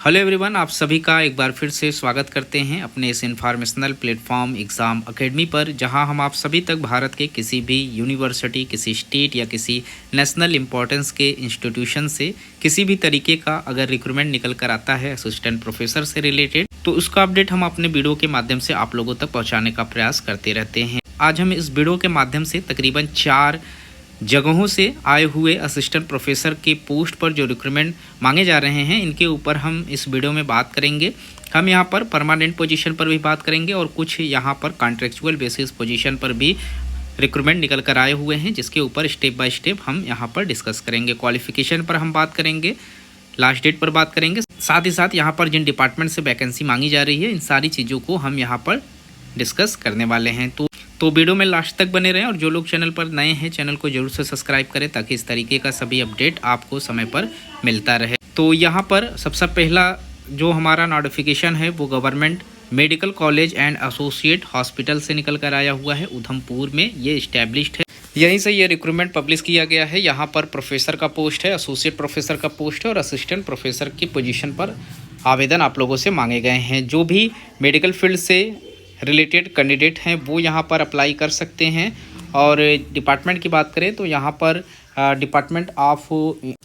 Hello everyone, आप सभी का एक बार फिर से स्वागत करते हैं अपने इस इन्फॉर्मेशनल प्लेटफॉर्म एग्ज़ाम एकेडमी पर, जहां हम आप सभी तक भारत के किसी भी यूनिवर्सिटी, किसी स्टेट या किसी नेशनल इम्पोर्टेंस के इंस्टीट्यूशन से किसी भी तरीके का अगर रिक्रूटमेंट निकल कर आता है असिस्टेंट प्रोफेसर से रिलेटेड, तो उसका अपडेट हम अपने वीडियो के माध्यम से आप लोगों तक पहुँचाने का प्रयास करते रहते हैं। आज हम इस वीडियो के माध्यम से तकरीबन 4 जगहों से आए हुए असिस्टेंट प्रोफेसर के पोस्ट पर जो रिक्रूटमेंट मांगे जा रहे हैं, इनके ऊपर हम इस वीडियो में बात करेंगे। हम यहाँ पर परमानेंट पोजीशन पर भी बात करेंगे और कुछ यहाँ पर कॉन्ट्रेक्चुअल बेसिस पोजीशन पर भी रिक्रूटमेंट निकल कर आए हुए हैं, जिसके ऊपर स्टेप बाय स्टेप हम यहाँ पर डिस्कस करेंगे। क्वालिफिकेशन पर हम बात करेंगे, लास्ट डेट पर बात करेंगे, साथ ही साथ यहाँ पर जिन डिपार्टमेंट से वैकेंसी मांगी जा रही है, इन सारी चीज़ों को हम यहाँ पर डिस्कस करने वाले हैं। तो वीडियो में लास्ट तक बने रहें और जो लोग चैनल पर नए हैं, चैनल को जरूर से सब्सक्राइब करें ताकि इस तरीके का सभी अपडेट आपको समय पर मिलता रहे। तो यहाँ पर सबसे पहला जो हमारा नोटिफिकेशन है वो government medical college and associate hospital से निकल कर आया हुआ है। उधमपुर में ये इस्टेब्लिश्ड है, यहीं से ये रिक्रूटमेंट पब्लिश किया गया है। यहाँ पर प्रोफेसर का पोस्ट है, एसोसिएट प्रोफेसर का पोस्ट है और असिस्टेंट प्रोफेसर की पोजीशन पर आवेदन आप लोगों से मांगे गए हैं। जो भी मेडिकल फील्ड से रिलेटेड कैंडिडेट हैं वो यहाँ पर अप्लाई कर सकते हैं। और डिपार्टमेंट की बात करें तो यहाँ पर डिपार्टमेंट ऑफ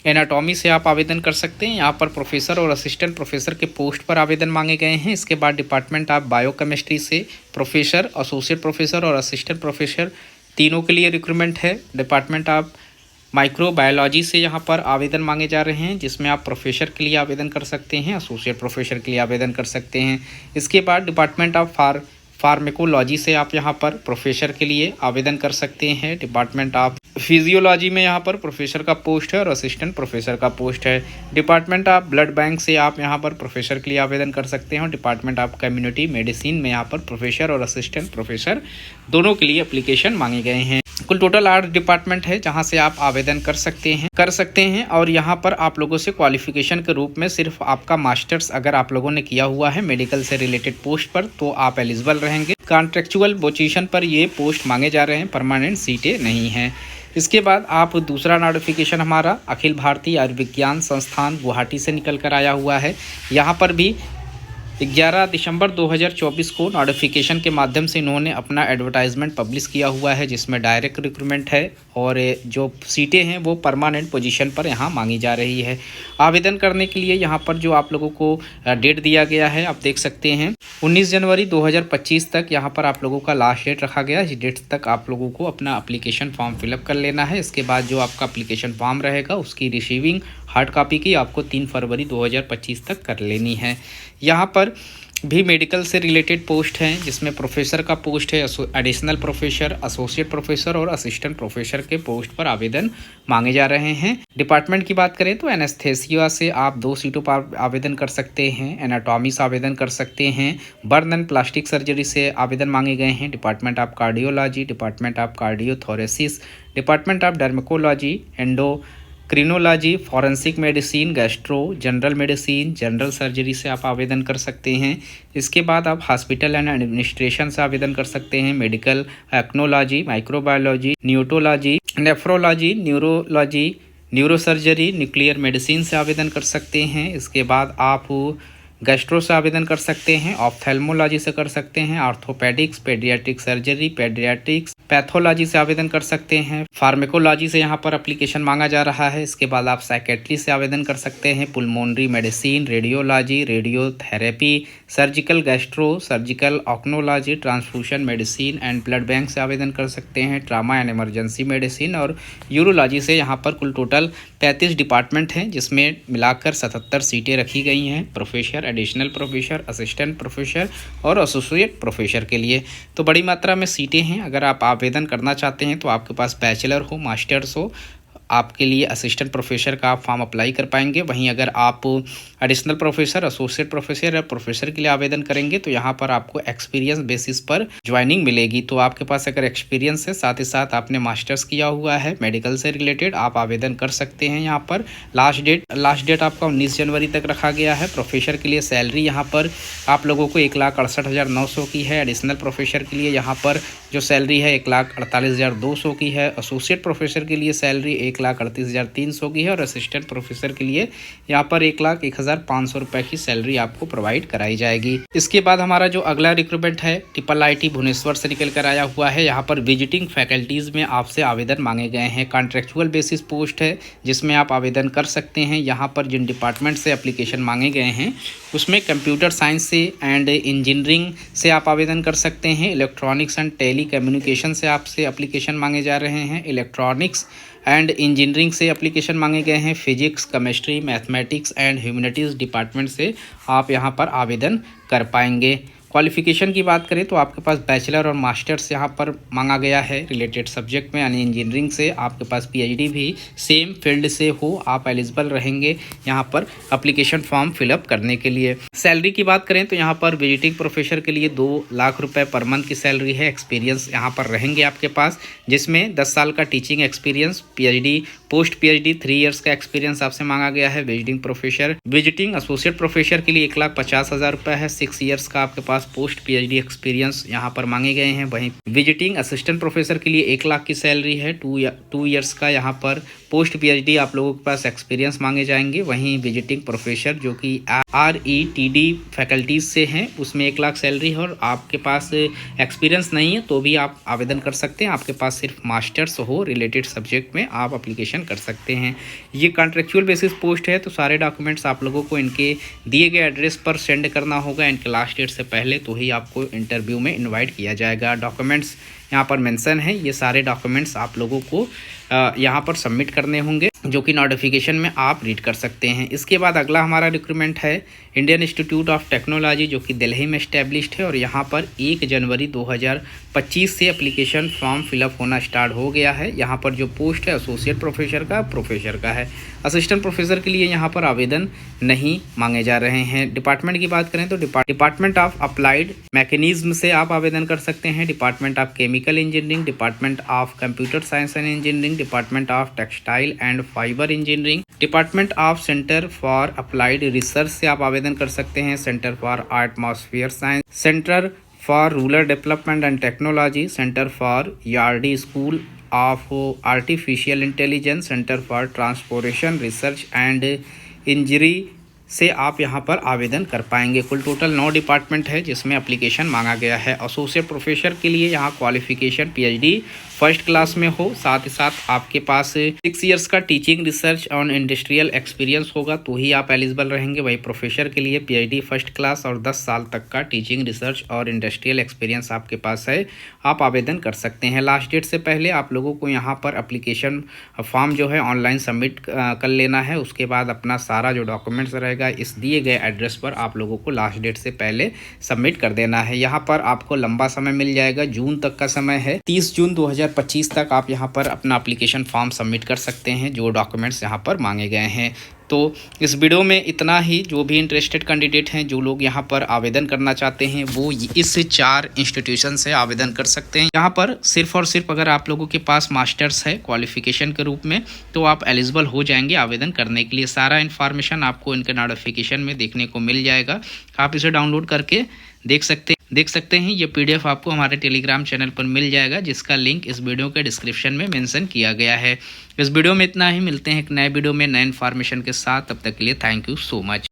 एनाटॉमी से आप आवेदन कर सकते हैं। यहाँ पर प्रोफेसर और असिस्टेंट प्रोफेसर के पोस्ट पर आवेदन मांगे गए हैं। इसके बाद डिपार्टमेंट ऑफ बायोकेमिस्ट्री से प्रोफेसर, एसोसिएट प्रोफेसर और असिस्टेंट प्रोफेसर तीनों के लिए रिक्रूटमेंट है। डिपार्टमेंट ऑफ माइक्रोबायोलॉजी से यहाँ पर आवेदन मांगे जा रहे हैं, जिसमें आप प्रोफेसर के लिए आवेदन कर सकते हैं, एसोसिएट प्रोफेसर के लिए आवेदन कर सकते हैं। इसके बाद डिपार्टमेंट ऑफ फार्मेकोलॉजी से आप यहाँ पर प्रोफेसर के लिए आवेदन कर सकते हैं। डिपार्टमेंट ऑफ फिजियोलॉजी में यहाँ पर प्रोफेसर का पोस्ट है और असिस्टेंट प्रोफेसर का पोस्ट है। डिपार्टमेंट ऑफ ब्लड बैंक से आप यहाँ पर प्रोफेसर के लिए आवेदन कर सकते हैं और डिपार्टमेंट ऑफ कम्युनिटी मेडिसिन में यहाँ पर प्रोफेसर और असिस्टेंट प्रोफेसर दोनों के लिए एप्लीकेशन मांगे गए हैं। कुल टोटल 8 डिपार्टमेंट है जहाँ से आप आवेदन कर सकते हैं और यहाँ पर आप लोगों से क्वालिफिकेशन के रूप में सिर्फ आपका मास्टर्स अगर आप लोगों ने किया हुआ है मेडिकल से रिलेटेड पोस्ट पर तो आप एलिजिबल रहेंगे। कॉन्ट्रेक्चुअल पोजीशन पर ये पोस्ट मांगे जा रहे हैं, परमानेंट सीटें नहीं हैं। इसके बाद आप दूसरा नोटिफिकेशन हमारा अखिल भारतीय आयुर्विज्ञान संस्थान गुवाहाटी से निकल कर आया हुआ है। यहाँ पर भी 11 दिसंबर 2024 को नोटिफिकेशन के माध्यम से इन्होंने अपना एडवर्टाइजमेंट पब्लिश किया हुआ है, जिसमें डायरेक्ट रिक्रूटमेंट है और जो सीटें हैं वो परमानेंट पोजीशन पर यहाँ मांगी जा रही है। आवेदन करने के लिए यहाँ पर जो आप लोगों को डेट दिया गया है आप देख सकते हैं, 19 जनवरी 2025 तक यहाँ पर आप लोगों का लास्ट डेट रखा गया है। इस डेट तक आप लोगों को अपना एप्लीकेशन फॉर्म फिलअप कर लेना है। इसके बाद जो आपका एप्लीकेशन फॉर्म रहेगा उसकी रिसीविंग हार्ड कॉपी की आपको 3 फरवरी 2025 तक कर लेनी है। यहाँ पर भी मेडिकल से रिलेटेड पोस्ट हैं, जिसमें प्रोफेसर का पोस्ट है, एडिशनल प्रोफेसर, एसोसिएट प्रोफेसर और असिस्टेंट प्रोफेसर के पोस्ट पर आवेदन मांगे जा रहे हैं। डिपार्टमेंट की बात करें तो एनेस्थेसिया से आप 2 सीटों पर आवेदन कर सकते हैं, एनाटॉमी से आवेदन कर सकते हैं, बर्न एंड प्लास्टिक सर्जरी से आवेदन मांगे गए हैं। Department of cardiology, department of cardiothoracic, department of dermatology, endocrinology, forensic medicine, gastro, general medicine, general surgery से आप आवेदन कर सकते हैं। इसके बाद आप हॉस्पिटल एंड एडमिनिस्ट्रेशन से आवेदन कर सकते हैं। Medical oncology, microbiology, neonatology, nephrology, neurology, neurosurgery, nuclear medicine से आवेदन कर सकते हैं। इसके बाद आप गैस्ट्रो से आवेदन कर सकते हैं, ऑप्थेल्मोलॉजी से कर सकते हैं, orthopaedics, paediatric surgery, paediatrics, pathology से आवेदन कर सकते हैं। फार्मेकोलॉजी से यहाँ पर एप्लीकेशन मांगा जा रहा है। इसके बाद आप साइकेट्री से आवेदन कर सकते हैं, pulmonary medicine, radiology, radiotherapy, surgical gastro, surgical oncology, transfusion medicine and blood bank से आवेदन कर सकते हैं, ट्रामा एंड इमरजेंसी मेडिसिन और यूरोलॉजी से। यहाँ पर कुल टोटल 35 डिपार्टमेंट हैं, जिसमें मिलाकर 77 सीटें रखी गई हैं professor, additional professor, assistant professor और एसोसिएट प्रोफेसर के लिए। तो बड़ी मात्रा में सीटें हैं। अगर आप आवेदन करना चाहते हैं तो आपके पास बैचलर हो, मास्टर्स हो, आपके लिए असिस्टेंट प्रोफेसर का आप फॉर्म अप्लाई कर पाएंगे। वहीं अगर आप एडिशनल प्रोफेसर, एसोसिएट प्रोफेसर या प्रोफेसर के लिए आवेदन करेंगे तो यहाँ पर आपको एक्सपीरियंस बेसिस पर ज्वाइनिंग मिलेगी। तो आपके पास अगर एक्सपीरियंस है, साथ ही साथ आपने मास्टर्स किया हुआ है मेडिकल से रिलेटेड, आप आवेदन कर सकते हैं। यहाँ पर लास्ट डेट आपका 19 जनवरी तक रखा गया है। प्रोफेसर के लिए सैलरी यहाँ पर आप लोगों को 1,68,900 की है। एडिशनल प्रोफेसर के लिए यहाँ पर जो सैलरी है 1,48,200 की है। एसोसिएट प्रोफेसर के लिए सैलरी 1,38,300 की है और असिस्टेंट प्रोफेसर के लिए यहाँ पर 1,01,500 रुपये की सैलरी आपको प्रोवाइड कराई जाएगी। इसके बाद हमारा जो अगला रिक्रूटमेंट है IIT भुवनेश्वर से निकल कर आया हुआ है। यहाँ पर विजिटिंग फैकल्टीज़ में आपसे आवेदन मांगे गए हैं। कॉन्ट्रेक्चुअल बेसिस पोस्ट है जिसमें आप आवेदन कर सकते हैं। यहाँ पर जिन डिपार्टमेंट से एप्लीकेशन मांगे गए हैं उसमें कंप्यूटर साइंस से एंड इंजीनियरिंग से आप आवेदन कर सकते हैं। इलेक्ट्रॉनिक्स एंड टेली कम्युनिकेशन से आपसे एप्लीकेशन मांगे जा रहे हैं। इलेक्ट्रॉनिक्स एंड इंजीनियरिंग से एप्लीकेशन मांगे गए हैं। Physics, chemistry, mathematics and humanities department से आप यहां पर आवेदन कर पाएंगे। क्वालिफ़िकेशन की बात करें तो आपके पास बैचलर और मास्टर्स यहाँ पर मांगा गया है रिलेटेड सब्जेक्ट में, यानी इंजीनियरिंग से आपके पास PhD भी सेम फील्ड से हो, आप एलिजिबल रहेंगे यहाँ पर एप्लीकेशन फॉर्म फिलअप करने के लिए। सैलरी की बात करें तो यहाँ पर विजिटिंग प्रोफेसर के लिए 2 लाख रुपए पर मंथ की सैलरी है। एक्सपीरियंस यहाँ पर रहेंगे आपके पास, जिसमें 10 साल का teaching experience, PhD, post PhD 3 years का एक्सपीरियंस आपसे मांगा गया है। Visiting professor, visiting associate professor के लिए 1,50,000 रुपये है। 6 इयर्स का आपके पास पोस्ट PhD एक्सपीरियंस यहाँ पर मांगे गए हैं। वहीं विजिटिंग असिस्टेंट प्रोफेसर के लिए 1 लाख की सैलरी है। 2 इयर्स का यहाँ पर पोस्ट PhD आप लोगों के पास एक्सपीरियंस मांगे जाएंगे। वहीं विजिटिंग प्रोफेसर जो कि RETD फैकल्टीज से हैं उसमें 1 लाख सैलरी है और आपके पास एक्सपीरियंस नहीं है तो भी आप आवेदन कर सकते हैं। आपके पास सिर्फ मास्टर्स हो रिलेटेड सब्जेक्ट में आप एप्लीकेशन कर सकते हैं। ये कॉन्ट्रेक्चुअल बेसिस पोस्ट है तो सारे डॉक्यूमेंट्स आप लोगों को इनके दिए गए एड्रेस पर सेंड करना होगा इनके लास्ट डेट से पहले, तो ही आपको इंटरव्यू में इनवाइट किया जाएगा। डॉक्यूमेंट्स यहाँ पर मेंशन है, ये सारे डॉक्यूमेंट्स आप लोगों को यहाँ पर सबमिट करने होंगे जो कि नोटिफिकेशन में आप रीड कर सकते हैं। इसके बाद अगला हमारा रिक्रूटमेंट है इंडियन इंस्टीट्यूट ऑफ टेक्नोलॉजी जो कि दिल्ली में एस्टेब्लिश्ड है और यहाँ पर 1 जनवरी 2025 से एप्लीकेशन फॉर्म फिलअप होना स्टार्ट हो गया है। यहाँ पर जो पोस्ट है एसोसिएट प्रोफेसर का है। असिस्टेंट प्रोफेसर के लिए यहाँ पर आवेदन नहीं मांगे जा रहे हैं। डिपार्टमेंट की बात करें तो डिपार्टमेंट ऑफ अप्लाइड मैकेनिज्म से आप आवेदन कर सकते हैं। Department of chemical engineering, department of computer science and engineering, department of textile and fibre engineering, department of centre for applied research से आप आवेदन कर सकते हैं। Centre for atmosphere science, centre for rural development and technology, centre for Yardi school of artificial intelligence, centre for transportation research and injury से आप यहां पर आवेदन कर पाएंगे। कुल टोटल 9 डिपार्टमेंट है जिसमें एप्लीकेशन मांगा गया है। एसोसिएट प्रोफेसर के लिए यहां क्वालिफिकेशन PhD फर्स्ट क्लास में हो, साथ ही साथ आपके पास 6 इयर्स का teaching research on industrial experience होगा तो ही आप एलिजिबल रहेंगे। वही प्रोफेसर के लिए PhD फर्स्ट क्लास और 10 साल तक का टीचिंग रिसर्च और इंडस्ट्रियल एक्सपीरियंस आपके पास है, आप आवेदन कर सकते हैं। लास्ट डेट से पहले आप लोगों को यहाँ पर एप्लीकेशन फॉर्म जो है ऑनलाइन सबमिट कर लेना है। उसके बाद अपना सारा जो डॉक्यूमेंट्स रहेगा इस दिए गए एड्रेस पर आप लोगों को लास्ट डेट से पहले सबमिट कर देना है। यहाँ पर आपको लंबा समय मिल जाएगा, जून तक का समय है। 30 जून 2025 तक आप यहाँ पर अपना एप्लीकेशन फॉर्म सबमिट कर सकते हैं जो डॉक्यूमेंट्स यहाँ पर मांगे गए हैं। तो इस वीडियो में इतना ही। जो भी इंटरेस्टेड कैंडिडेट हैं, जो लोग यहाँ पर आवेदन करना चाहते हैं, वो इस 4 इंस्टीट्यूशन से आवेदन कर सकते हैं। यहाँ पर सिर्फ और सिर्फ अगर आप लोगों के पास मास्टर्स है क्वालिफिकेशन के रूप में तो आप एलिजिबल हो जाएंगे आवेदन करने के लिए। सारा इन्फॉर्मेशन आपको इनके नोटिफिकेशन में देखने को मिल जाएगा। आप इसे डाउनलोड करके देख सकते हैं। ये PDF आपको हमारे टेलीग्राम चैनल पर मिल जाएगा जिसका लिंक इस वीडियो के डिस्क्रिप्शन में मेंशन किया गया है। इस वीडियो में इतना ही। मिलते हैं एक नए वीडियो में नए इन्फॉर्मेशन के साथ। तब तक के लिए थैंक यू सो मच।